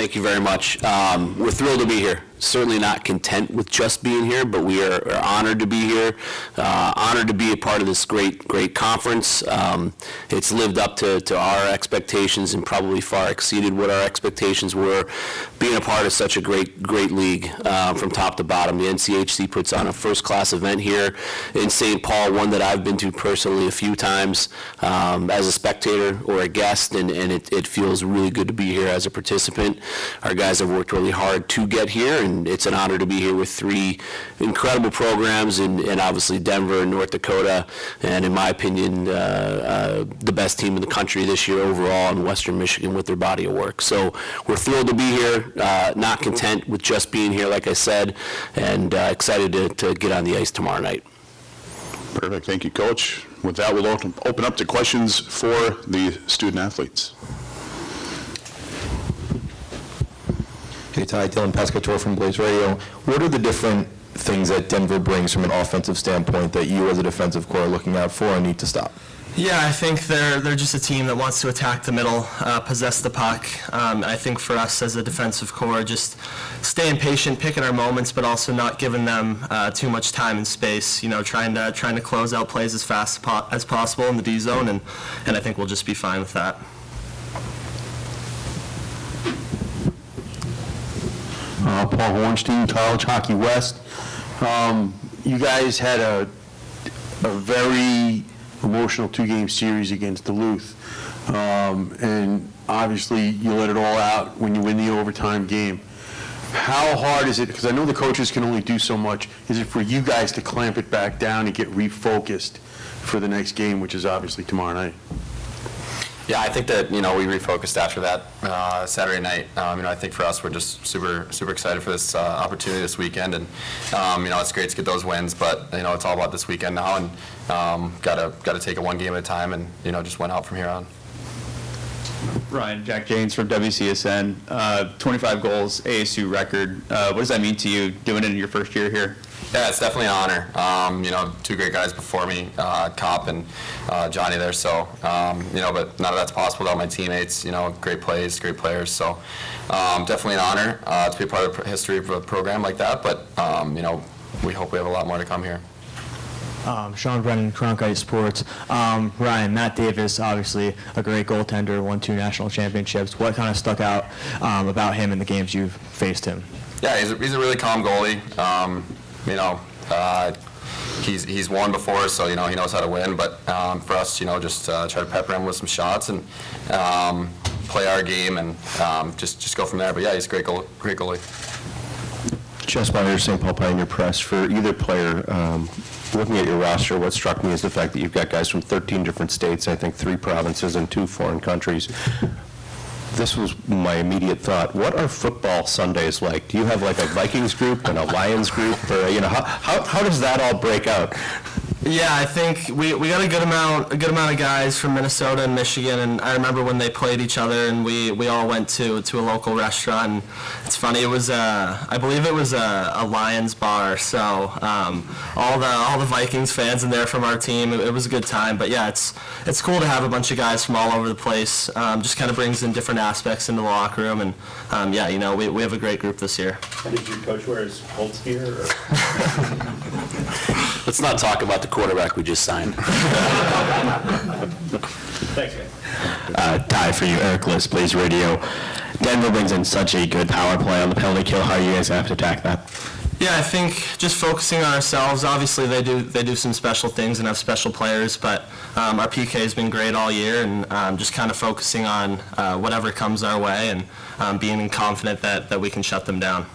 Thank you very much. We're thrilled to be here. Certainly not content with just being here, but we are honored to be here, honored to be a part of this great conference. It's lived up to our expectations and probably far exceeded what our expectations were. Being a part of such a great league from top to bottom. The NCHC puts on a first-class event here in St. Paul, one that I've been to personally a few times as a spectator or a guest, and it feels really good to be here as a participant. Our guys have worked really hard to get here, and it's an honor to be here with three incredible programs, and obviously Denver and North Dakota, and in my opinion, the best team in the country this year overall in Western Michigan with their body of work. So we're thrilled to be here, not content with just being here, like I said, and excited to get on the ice tomorrow night. Perfect. Thank you, Coach. With that, we'll open up to questions for the student athletes. Hey, Ty, Dylan Pescator from Blaze Radio. What are the different things that Denver brings from an offensive standpoint that you as a defensive core are looking out for and need to stop? Yeah, I think they're just a team that wants to attack the middle, possess the puck. I think for us as a defensive core, just staying patient, picking our moments, but also not giving them too much time and space. You know, trying to close out plays as fast as possible in the D zone, and I think we'll just be fine with that. Paul Hornstein, College Hockey West. You guys had a very emotional two-game series against Duluth, and obviously you let it all out when you win the overtime game. How hard is it, because I know the coaches can only do so much, is it for you guys to clamp it back down and get refocused for the next game, which is obviously tomorrow night? Yeah, I think that, we refocused after that Saturday night. I think for us, we're just super excited for this opportunity this weekend, and it's great to get those wins, but it's all about this weekend now, and got to take it one game at a time, and just went out from here on. Ryan, Jack Janes from WCSN. 25 goals, ASU record. What does that mean to you doing it in your first year here? Yeah, it's definitely an honor. Two great guys before me, Kopp and Johnny there. So, but none of that's possible without my teammates. Great plays, great players. So, definitely an honor to be a part of the history of a program like that. But, we hope we have a lot more to come here. Sean Brennan, Cronkite Sports. Ryan, Matt Davis, obviously a great goaltender, won 2 national championships. What kind of stuck out about him in the games you've faced him? Yeah, he's a really calm goalie. He's won before, so he knows how to win. But for us, just try to pepper him with some shots and play our game and just go from there. But yeah, he's a great goalie. Just by your St. Paul Pioneer Press, for either player, looking at your roster, what struck me is the fact that you've got guys from 13 different states, I think 3 provinces and 2 foreign countries. This was my immediate thought. What are football Sundays like? Do you have like a Vikings group and a Lions group? Or, how does that all break out? Yeah, I think we got a good amount of guys from Minnesota and Michigan, and I remember when they played each other, and we all went to a local restaurant. And it's funny, it was I believe it was a Lions bar, so all the Vikings fans in there from our team. It was a good time, but yeah, it's cool to have a bunch of guys from all over the place. Just kind of brings in different aspects into the locker room, and we have a great group this year. And did your coach wear his Colts gear? Let's not talk about the quarterback we just signed. Thanks, guys. Ty, for you, Eric List, Blaze Radio. Denver brings in such a good power play on the penalty kill. How do you guys have to attack that? Yeah, I think just focusing on ourselves. Obviously, they do some special things and have special players, but our PK has been great all year, and just kind of focusing on whatever comes our way and being confident that we can shut them down.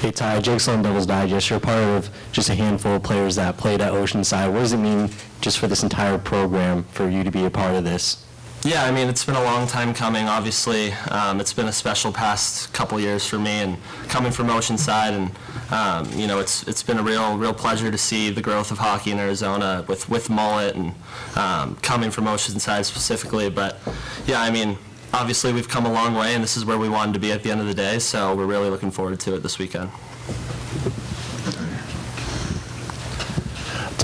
Hey, Ty, Jake Sloan, Devil's Digest. You're part of just a handful of players that played at Oceanside. What does it mean just for this entire program for you to be a part of this? Yeah, I mean, it's been a long time coming, obviously. It's been a special past couple years for me, and coming from Oceanside, and it's been a real pleasure to see the growth of hockey in Arizona with Mullet and coming from Oceanside specifically. But yeah, I mean, obviously we've come a long way, and this is where we wanted to be at the end of the day, so we're really looking forward to it this weekend.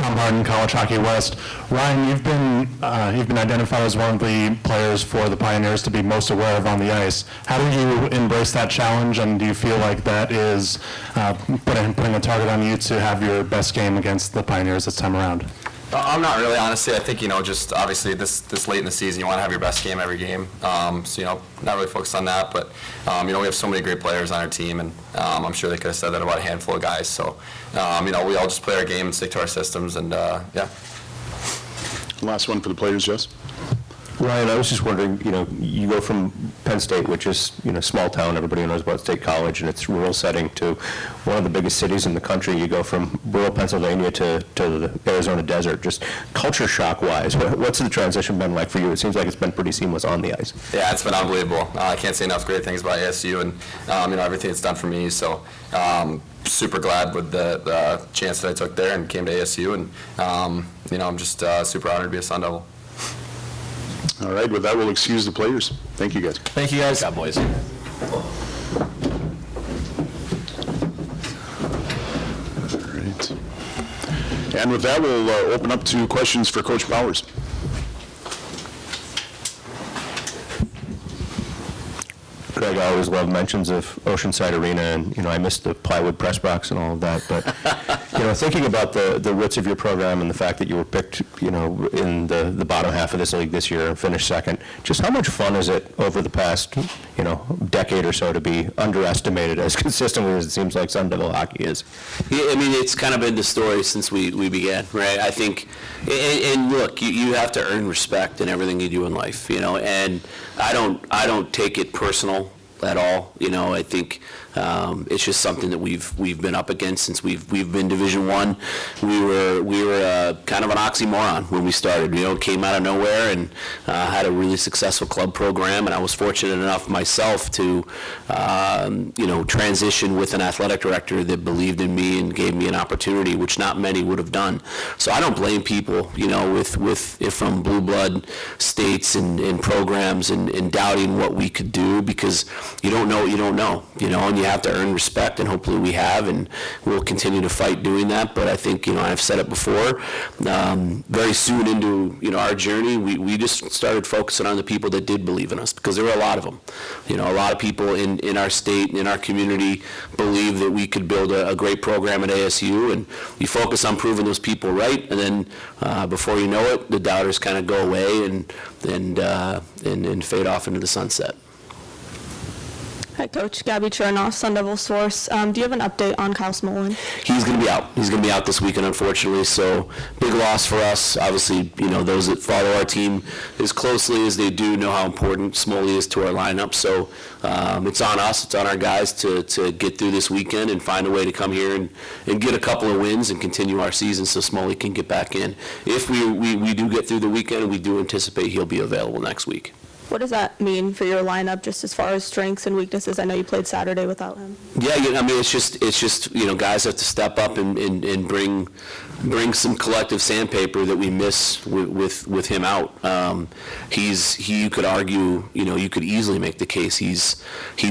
Tom Harden, College Hockey West. Ryan, you've been identified as one of the players for the Pioneers to be most aware of on the ice. How do you embrace that challenge, and do you feel like that is putting a target on you to have your best game against the Pioneers this time around? I'm not really, honestly. I think, just obviously this late in the season, you want to have your best game every game. So, not really focused on that. But, we have so many great players on our team, and I'm sure they could have said that about a handful of guys. So, we all just play our game and stick to our systems, and, yeah. Last one for the players, Jess. Ryan, I was just wondering, you go from Penn State, which is, small town, everybody knows about State College, and it's rural setting, to one of the biggest cities in the country. You go from rural Pennsylvania to the Arizona desert. Just culture shock-wise, what's the transition been like for you? It seems like it's been pretty seamless on the ice. Yeah, it's been unbelievable. I can't say enough great things about ASU and, everything it's done for me. So, super glad with the chance that I took there and came to ASU, and, I'm just super honored to be a Sun Devil. All right, with that, we'll excuse the players. Thank you, guys. Thank you, guys. God, boys. All right. And with that, we'll open up to questions for Coach Bowers. Greg, I always love mentions of Oceanside Arena, and, I missed the plywood press box and all of that. But, thinking about the roots of your program and the fact that you were picked, in the bottom half of this league this year and finished second, just how much fun is it over the past, decade or so to be underestimated as consistently as it seems like Sun Devil hockey is? Yeah, it's kind of been the story since we began, right? I think, and look, you have to earn respect in everything you do in life, and I don't take it personal at all. I think it's just something that we've been up against since we've been Division I. We were kind of an oxymoron when we started. Came out of nowhere and had a really successful club program, and I was fortunate enough myself to transition with an athletic director that believed in me and gave me an opportunity, which not many would have done. So I don't blame people, if from blue blood states and programs and doubting what we could do, because you don't know what you don't know, and you have to earn respect, and hopefully we have, and we'll continue to fight doing that. But I think, I've said it before, very soon into, our journey, we just started focusing on the people that did believe in us, because there were a lot of them. A lot of people in our state and in our community believe that we could build a great program at ASU, and you focus on proving those people right, and then before you know it, the doubters kind of go away and fade off into the sunset. Hi, Coach. Gabby Chernoff, Sun Devil Source. Do you have an update on Kyle Smolin? He's going to be out. He's going to be out this weekend, unfortunately, so big loss for us. Obviously, those that follow our team as closely as they do know how important Smoley is to our lineup, so it's on us, it's on our guys to get through this weekend and find a way to come here and get a couple of wins and continue our season so Smoley can get back in. If we do get through the weekend, we do anticipate he'll be available next week. What does that mean for your lineup, just as far as strengths and weaknesses? I know you played Saturday without him. Yeah, it's just guys have to step up and bring some collective sandpaper that we miss with him out. You could argue, you could easily make the case he's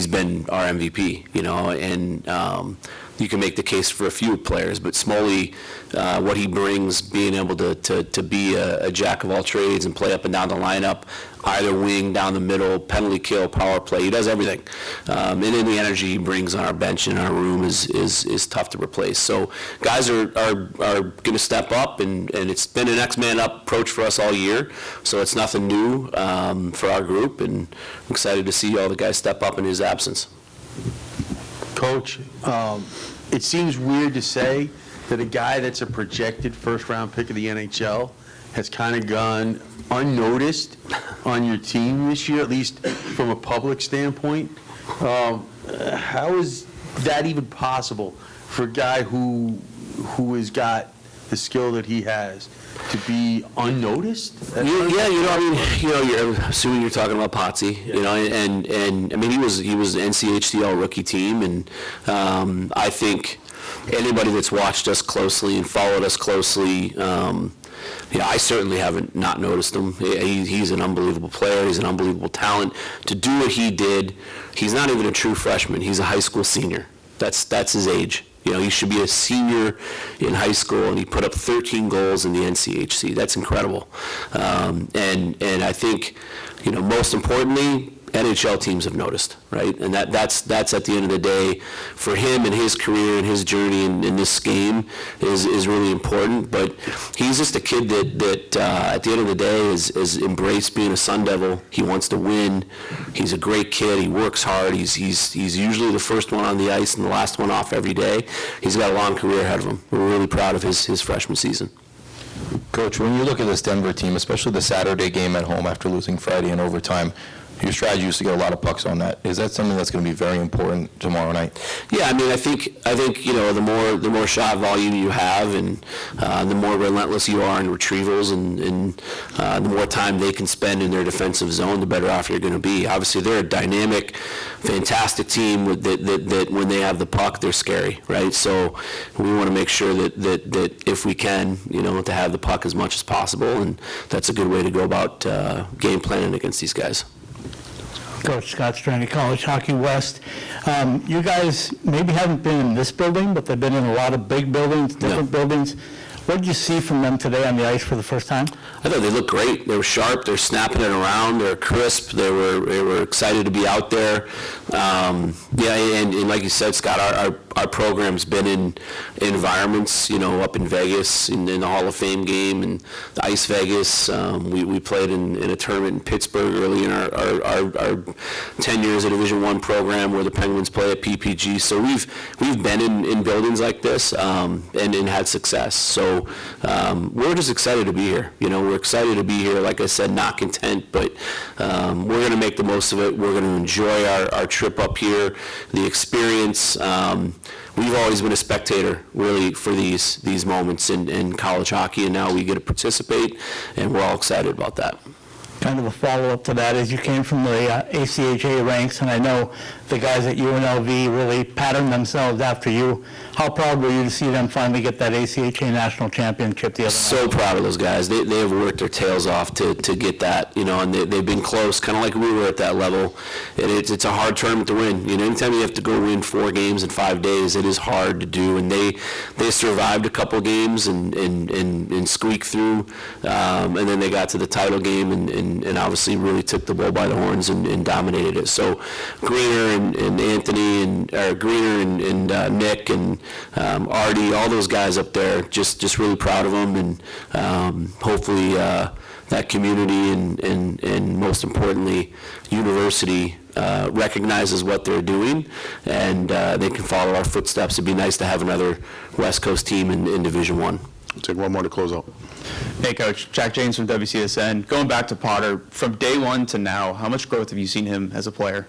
been our MVP, and you can make the case for a few players, but Smoley, what he brings, being able to be a jack of all trades and play up and down the lineup, either wing, down the middle, penalty kill, power play, he does everything. And then the energy he brings on our bench and our room is tough to replace. So guys are going to step up, and it's been an X-man up approach for us all year, so it's nothing new for our group, and I'm excited to see all the guys step up in his absence. Coach, it seems weird to say that a guy that's a projected first-round pick of the NHL has kind of gone unnoticed on your team this year, at least from a public standpoint. How is that even possible for a guy who has got the skill that he has to be unnoticed? Yeah, you're assuming you're talking about Potsy, and I mean, he was NCHC all-rookie team, and I think anybody that's watched us closely and followed us closely, I certainly haven't not noticed him. He's an unbelievable player. He's an unbelievable talent. To do what he did, he's not even a true freshman. He's a high school senior. That's his age. You know, he should be a senior in high school, and he put up 13 goals in the NCHC. That's incredible. And I think, you know, most importantly, NHL teams have noticed, right? And that's at the end of the day, for him and his career and his journey in this game is really important. But he's just a kid that at the end of the day is embraced being a Sun Devil. He wants to win. He's a great kid. He works hard. He's usually the first one on the ice and the last one off every day. He's got a long career ahead of him. We're really proud of his freshman season. Coach, when you look at this Denver team, especially the Saturday game at home after losing Friday in overtime, your strategy is to get a lot of pucks on that. Is that something that's going to be very important tomorrow night? Yeah, I mean, I think you know, the more shot volume you have, and the more relentless you are in retrievals, and the more time they can spend in their defensive zone, the better off you're going to be. Obviously, they're a dynamic, fantastic team that when they have the puck, they're scary, right? So we want to make sure that if we can, you know, to have the puck as much as possible, and that's a good way to go about game planning against these guys. Coach Scott Strange, College Hockey West. You guys maybe haven't been in this building, but they've been in a lot of big buildings, different buildings. What did you see from them today on the ice for the first time? I thought they looked great. They were sharp. They're snapping it around. They're crisp. They were excited to be out there. And like you said, Scott, our program's been in environments, you know, up in Vegas in the Hall of Fame game and the Ice Vegas. We played in a tournament in Pittsburgh early in our 10 years of Division I program where the Penguins play at PPG. So we've been in buildings like this and had success. So we're just excited to be here. You know, we're excited to be here. Like I said, not content, but we're going to make the most of it. We're going to enjoy our trip up here, the experience. We've always been a spectator, really, for these moments in college hockey, and now we get to participate, and we're all excited about that. Kind of a follow-up to that is you came from the ACHA ranks, and I know the guys at UNLV really patterned themselves after you. How proud were you to see them finally get that ACHA national championship the other night? So proud of those guys. They have worked their tails off to get that, you know, and they've been close, kind of like we were at that level. It's a hard tournament to win. You know, anytime you have to go win 4 games in 5 days, it is hard to do, and they survived a couple games and squeaked through, and then they got to the title game and obviously really took the bull by the horns and dominated it. So Greener and Anthony and Greener and Nick and Artie, all those guys up there, just really proud of them, and hopefully that community and most importantly university recognizes what they're doing, and they can follow our footsteps. It'd be nice to have another West Coast team in Division I. We'll take one more to close out. Hey, Coach. Jack James from WCSN. Going back to Potter, from day one to now, how much growth have you seen him as a player?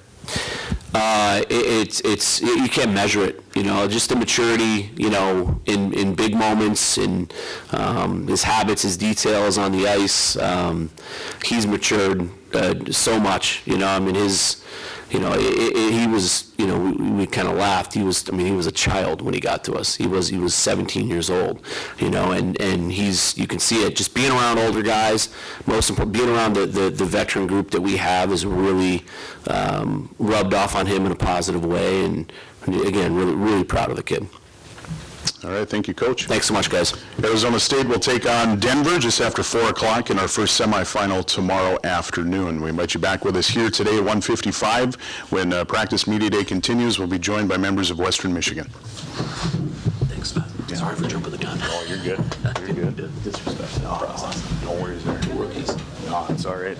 It's you can't measure it, you know, just the maturity, you know, in big moments, in his habits, his details on the ice. He's matured so much, you know. I mean, he was, you know, we kind of laughed. He was a child when he got to us. He was 17 years old, you know, and you can see it. Just being around older guys, most important, being around the veteran group that we have is really rubbed off on him in a positive way. And again, really proud of the kid. All right, thank you, Coach. Thanks so much, guys. Arizona State will take on Denver just after 4 o'clock in our first semifinal tomorrow afternoon. We invite you back with us here today at 1:55 when Practice Media Day continues. We'll be joined by members of Western Michigan. Thanks, man. Sorry for jumping the gun. Oh, you're good. You're good. Disrespect. No worries there. Rookies. No, it's all right.